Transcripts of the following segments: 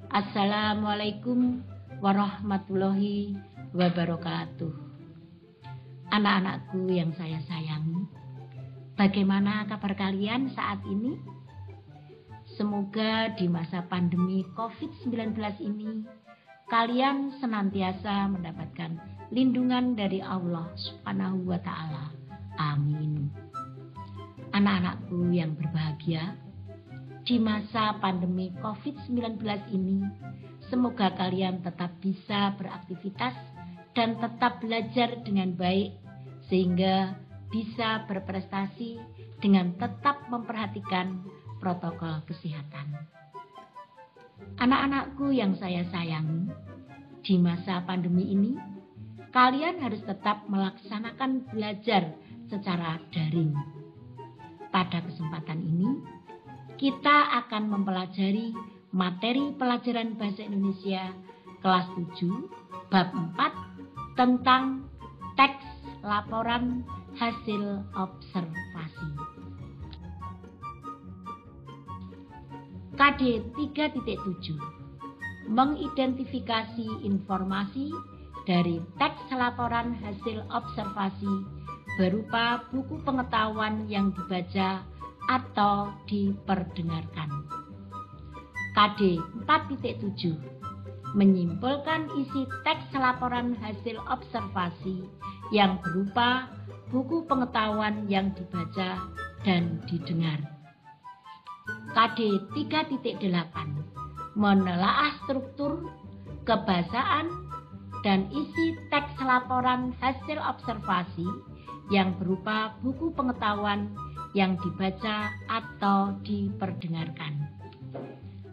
Assalamualaikum warahmatullahi wabarakatuh. Anak-anakku yang saya sayangi, bagaimana kabar kalian saat ini? Semoga di masa pandemi COVID-19 ini kalian senantiasa mendapatkan lindungan dari Allah Subhanahu wa Ta'ala. Amin. Anak-anakku yang berbahagia, di masa pandemi COVID-19 ini, semoga kalian tetap bisa beraktivitas dan tetap belajar dengan baik, sehingga bisa berprestasi dengan tetap memperhatikan protokol kesehatan. Anak-anakku yang saya sayangi, di masa pandemi ini, kalian harus tetap melaksanakan belajar secara daring. Pada kesempatan ini, kita akan mempelajari materi pelajaran Bahasa Indonesia kelas 7, bab 4 tentang teks laporan hasil observasi. KD 3.7 mengidentifikasi informasi dari teks laporan hasil observasi berupa buku pengetahuan yang dibaca atau diperdengarkan. KD 4.7 menyimpulkan isi teks laporan hasil observasi yang berupa buku pengetahuan yang dibaca dan didengar. KD 3.8 menelaah struktur, kebahasaan, dan isi teks laporan hasil observasi yang berupa buku pengetahuan yang dibaca atau diperdengarkan.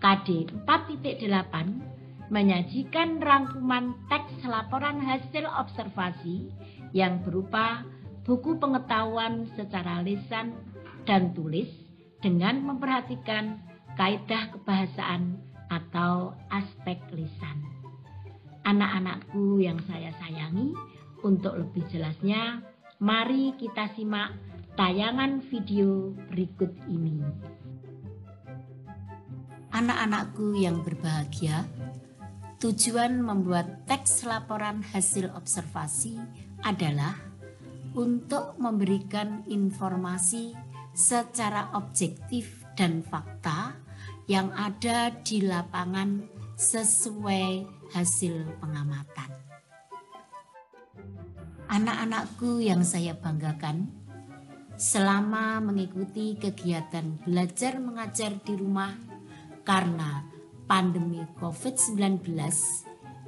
KD 4.8 menyajikan rangkuman teks laporan hasil observasi yang berupa buku pengetahuan secara lisan dan tulis dengan memperhatikan kaidah kebahasaan atau aspek lisan. Anak-anakku yang saya sayangi, untuk lebih jelasnya, mari kita simak tayangan video berikut ini. Anak-anakku yang berbahagia, tujuan membuat teks laporan hasil observasi adalah untuk memberikan informasi secara objektif dan fakta yang ada di lapangan sesuai hasil pengamatan. Anak-anakku yang saya banggakan, selama mengikuti kegiatan belajar mengajar di rumah karena pandemi COVID-19,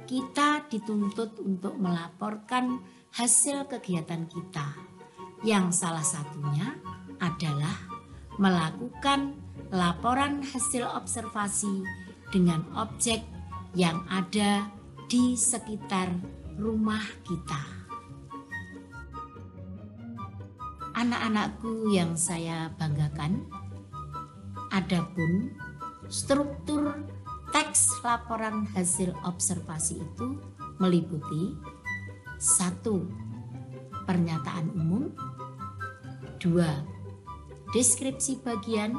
kita dituntut untuk melaporkan hasil kegiatan kita, yang salah satunya adalah melakukan laporan hasil observasi dengan objek yang ada di sekitar rumah kita. Anak-anakku yang saya banggakan, adapun struktur teks laporan hasil observasi itu meliputi 1. Pernyataan umum, 2. Deskripsi bagian,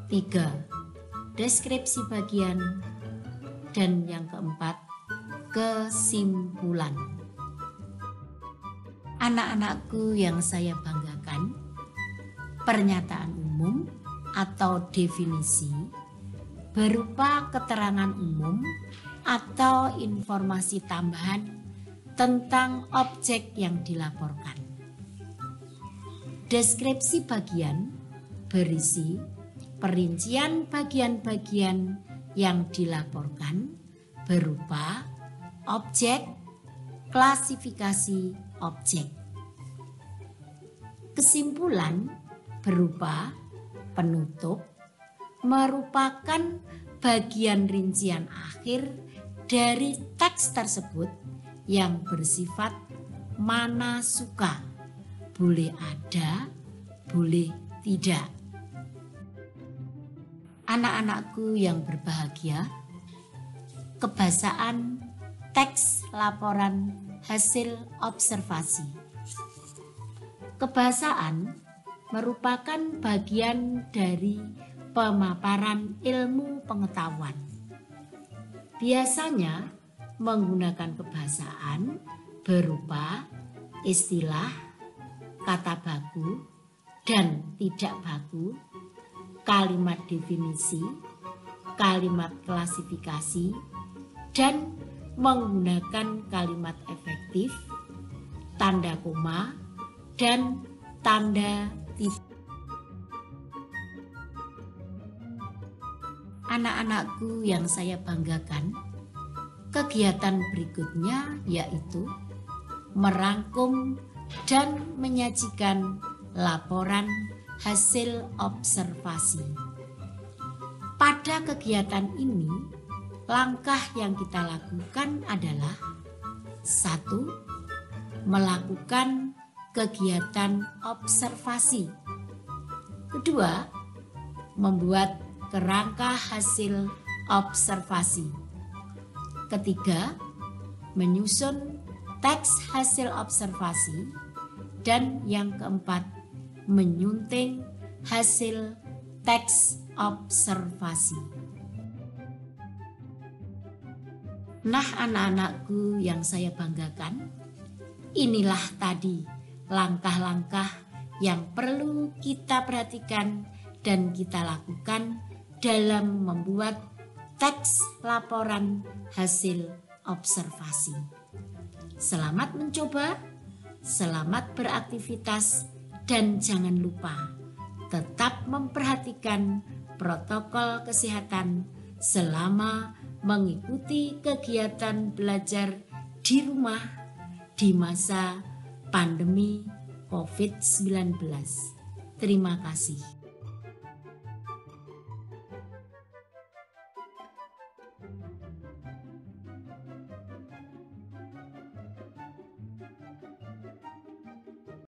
3. Deskripsi bagian, dan yang keempat, kesimpulan. Anak-anakku yang saya banggakan, pernyataan umum atau definisi berupa keterangan umum atau informasi tambahan tentang objek yang dilaporkan. Deskripsi bagian berisi perincian bagian-bagian yang dilaporkan berupa objek, klasifikasi objek. Kesimpulan berupa penutup, merupakan bagian rincian akhir dari teks tersebut yang bersifat mana suka, boleh ada, boleh tidak. Anak-anakku yang berbahagia, kebahasaan teks laporan hasil observasi. Kebahasaan merupakan bagian dari pemaparan ilmu pengetahuan. biasanya menggunakan kebahasaan berupa istilah, kata baku dan tidak baku, kalimat definisi, kalimat klasifikasi, dan menggunakan kalimat efektif, tanda koma, dan tanda titik. Anak-anakku yang saya banggakan, kegiatan berikutnya yaitu merangkum dan menyajikan laporan hasil observasi. Pada kegiatan ini, langkah yang kita lakukan adalah 1. Melakukan kegiatan observasi. 2. Membuat kerangka hasil observasi. 3. Menyusun teks hasil observasi. Dan yang keempat, menyunting hasil teks observasi. Nah, anak-anakku yang saya banggakan, inilah tadi langkah-langkah yang perlu kita perhatikan dan kita lakukan dalam membuat teks laporan hasil observasi. Selamat mencoba, selamat beraktivitas, dan jangan lupa tetap memperhatikan protokol kesehatan selama mengikuti kegiatan belajar di rumah di masa pandemi COVID-19. Terima kasih.